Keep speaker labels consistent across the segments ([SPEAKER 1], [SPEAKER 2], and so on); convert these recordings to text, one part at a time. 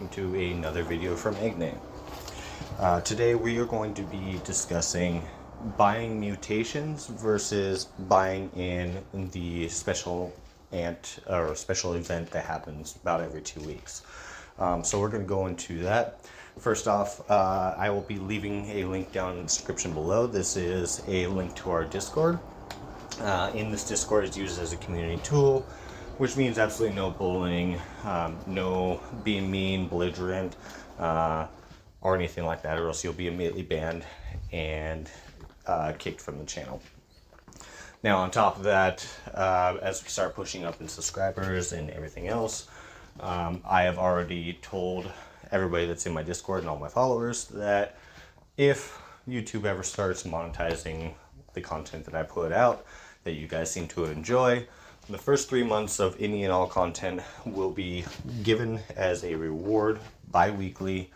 [SPEAKER 1] welcome to another video from Ignite. Today we are going to be discussing buying mutations versus buying in the special special event that happens about every 2 weeks. So we're going to go into that. First off, I will be leaving a link down in the description below. This is a link to our Discord. In this Discord is used as a community tool, which means absolutely no bullying, no being mean, belligerent, or anything like that, or else you'll be immediately banned and kicked from the channel. Now, on top of that, as we start pushing up in subscribers and everything else, I have already told everybody that's in my Discord and all my followers that if YouTube ever starts monetizing the content that I put out that you guys seem to enjoy, the first 3 months of any and all content will be given as a reward bi-weekly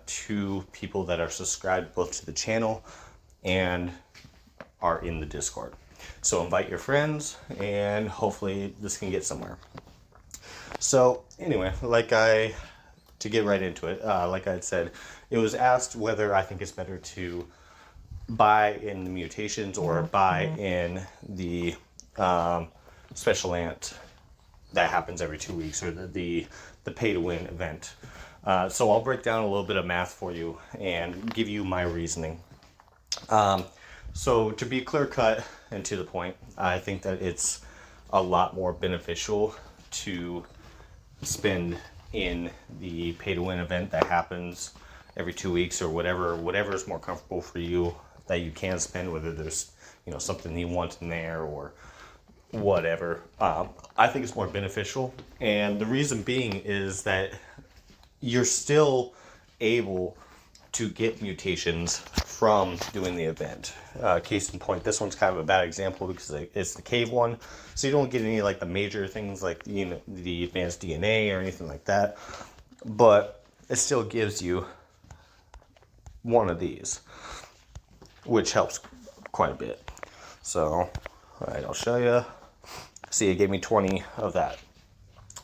[SPEAKER 1] to people that are subscribed both to the channel and are in the Discord. So invite your friends and hopefully this can get somewhere. So anyway, to get right into it, like I had said, it was asked whether I think it's better to buy in the mutations or buy in the special ant that happens every 2 weeks, or the pay to win event. So I'll break down a little bit of math for you and give you my reasoning. So to be clear cut and to the point, I think that it's a lot more beneficial to spend in the pay to win event that happens every 2 weeks, or whatever is more comfortable for you that you can spend, whether there's something you want in there or whatever. I think it's more beneficial, and the reason being is that you're still able to get mutations from doing the event. Case in point, this one's kind of a bad example because it's the cave one, so you don't get any like the major things like the advanced DNA or anything like that, but it still gives you one of these, which helps quite a bit. So, alright, I'll show you. See, it gave me 20 of that.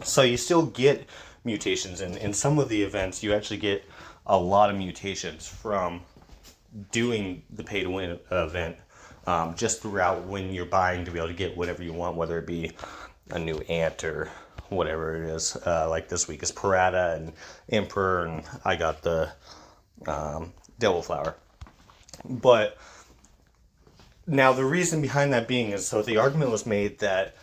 [SPEAKER 1] So you still get mutations, and in some of the events you actually get a lot of mutations from doing the pay to win event, just throughout when you're buying to be able to get whatever you want, whether it be a new ant or whatever it is. Like this week is Parata and Emperor, and I got the Devil Flower. But now the reason behind that being is, so the argument was made that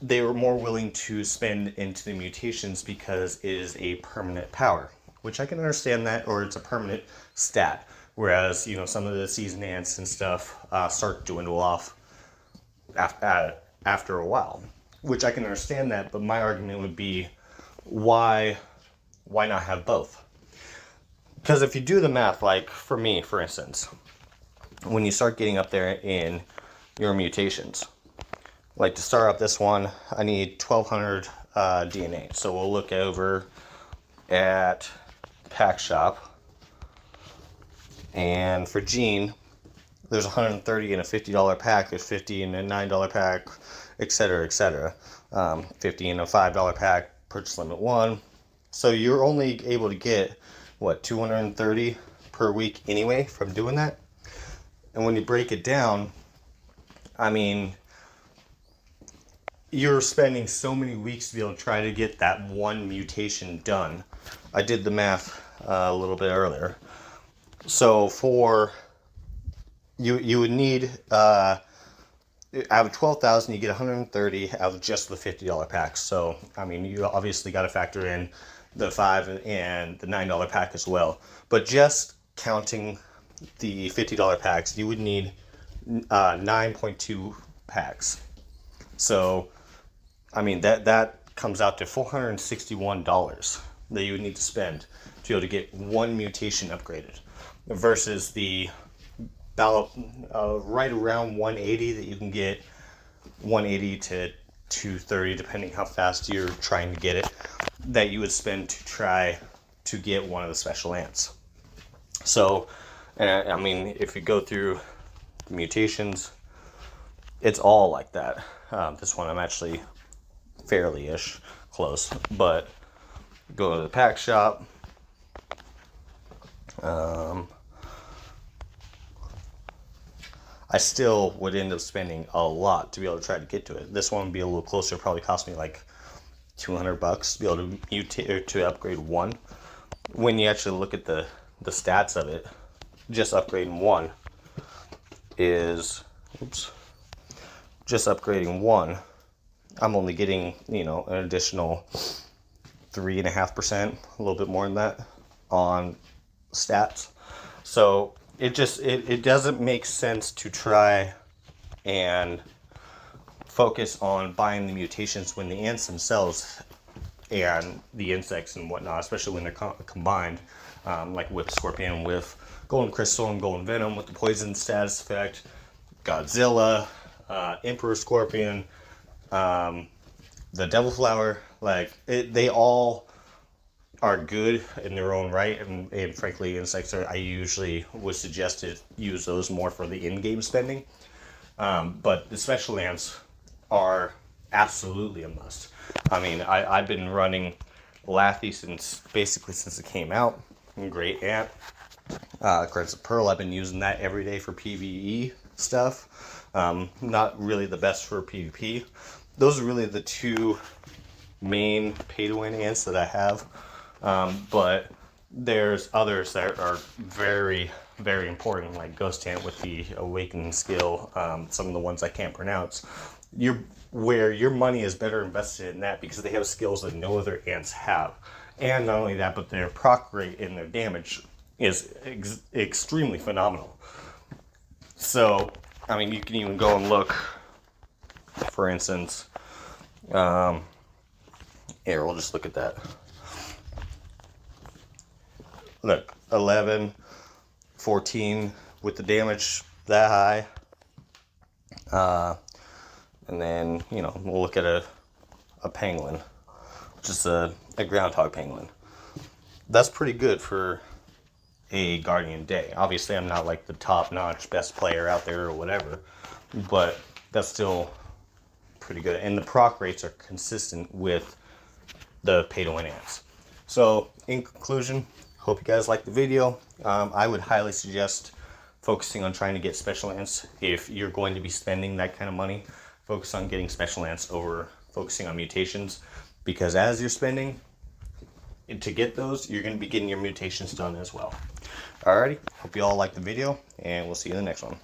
[SPEAKER 1] they were more willing to spend into the mutations because it is a permanent power, which I can understand that, or it's a permanent stat. Whereas, some of the season ants and stuff start to dwindle off after a while, which I can understand that, but my argument would be, why not have both? Because if you do the math, like for me, for instance, when you start getting up there in your mutations, like to start up this one, I need 1200 DNA. So we'll look over at Pack Shop, and for Gene, there's 130 in a $50 pack, there's 50 in a $9 pack, etc., etc. 50 in a $5 pack, purchase limit 1. So you're only able to get, 230 per week anyway from doing that? And when you break it down, I mean, you're spending so many weeks to be able to try to get that one mutation done. I did the math a little bit earlier. So for you would need out of 12,000, you get 130 out of just the $50 packs. So I mean, you obviously got to factor in the $5 and the $9 pack as well. But just counting the $50 packs, you would need 9.2 packs. So I mean, that comes out to $461 that you would need to spend to be able to get one mutation upgraded, versus the about right around 180 that you can get, 180 to 230 depending how fast you're trying to get it, that you would spend to try to get one of the special ants. So, I mean, if you go through the mutations, it's all like that. This one I'm actually fairly-ish close, but go to the pack shop. I still would end up spending a lot to be able to try to get to it. This one would be a little closer, probably cost me like $200 to be able to mutate or to upgrade one. When you actually look at the stats of it, just upgrading one is, just upgrading one, I'm only getting, you know, an additional 3.5%, a little bit more than that on stats. So it doesn't make sense to try and focus on buying the mutations when the ants themselves and the insects and whatnot, especially when they're combined, like with Scorpion, with Golden Crystal and Golden Venom, with the poison status effect, Godzilla, Emperor Scorpion, the Devil Flower, they all are good in their own right, and frankly, insects I usually would suggest to use those more for the in-game spending. But the special ants are absolutely a must. I mean, I've been running Lathy since it came out. Great ant. Crimson Pearl, I've been using that every day for PvE stuff. Not really the best for PvP. Those are really the two main pay-to-win ants that I have. But there's others that are very, very important, like Ghost Ant with the Awakening skill, some of the ones I can't pronounce. Where your money is better invested in that because they have skills that no other ants have. And not only that, but their proc rate and their damage is extremely phenomenal. So, I mean, you can even go and look, for instance, here, we'll just look at that. Look, 11, 14 with the damage that high. And then, you know, we'll look at a penguin, just a groundhog penguin. That's pretty good for a Guardian Day. Obviously, I'm not like the top-notch best player out there or whatever, but that's still pretty good. And the proc rates are consistent with the pay-to-win ants. So, in conclusion, hope you guys liked the video. I would highly suggest focusing on trying to get special ants. If you're going to be spending that kind of money, focus on getting special ants over focusing on mutations, because as you're spending to get those, you're going to be getting your mutations done as well. Alrighty, hope you all liked the video, and we'll see you in the next one.